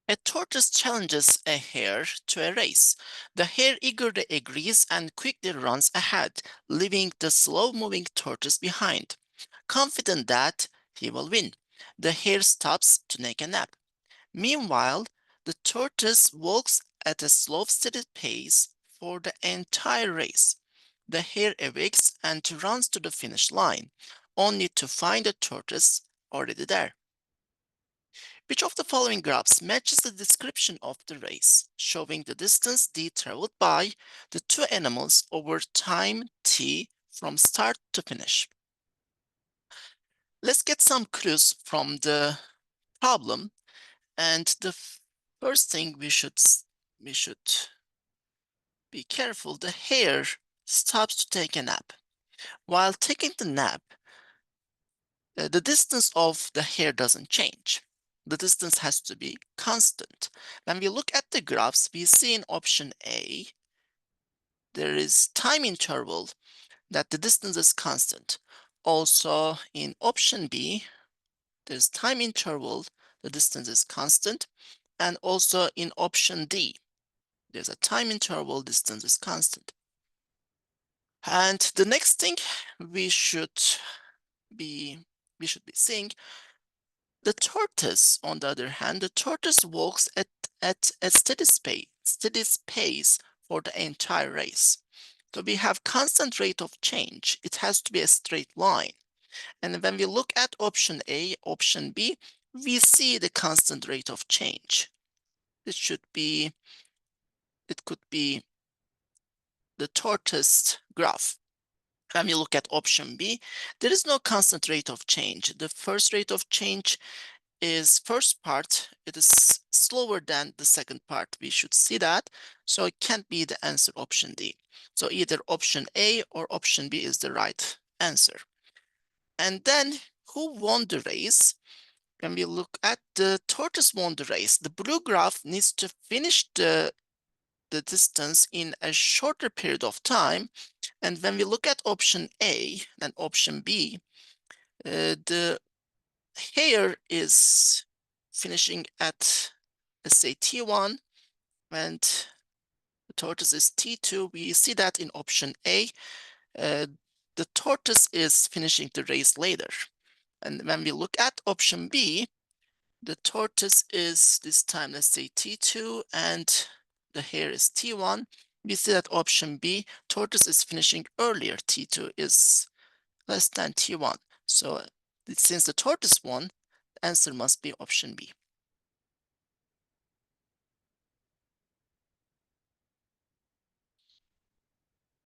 A tortoise challenges a hare to a race. The hare eagerly agrees and quickly runs ahead, leaving the slow-moving tortoise behind. Confident that he will win, the hare stops to take a nap. Meanwhile, the tortoise walks at a slow, steady pace for the entire race. The hare awakes and runs to the finish line, only to find the tortoise already there. Which of the following graphs matches the description of the race, showing the distance d traveled by the two animals over time t from start to finish? Let's get some clues from the problem, and the first thing we should be careful. The hare stops to take a nap. While taking the nap, the distance of the hare doesn't change. The distance has to be constant. When we look at the graphs, we see in option A, there is time interval that the distance is constant. Also in option B, there's time interval, the distance is constant. And also in option D, there's a time interval, distance is constant. And the next thing we should be seeing, the tortoise, on the other hand, the tortoise walks at a steady pace for the entire race. So we have constant rate of change. It has to be a straight line. And when we look at option A, option B, we see the constant rate of change. It could be the tortoise graph. When we look at option B, there is no constant rate of change. The first rate of change is first part, it is slower than the second part. We should see that. So it can't be the answer option D. So either option A or option B is the right answer. And then who won the race? When we look at the tortoise won the race, the blue graph needs to finish the distance in a shorter period of time. And when we look at option A and option B, the hare is finishing at, let's say, T1, and the tortoise is T2. We see that in option A, the tortoise is finishing the race later. And when we look at option B, the tortoise is this time, let's say, T2, and the hare is T1. We see that option B, tortoise is finishing earlier. T2 is less than T1. So since the tortoise won, the answer must be option B.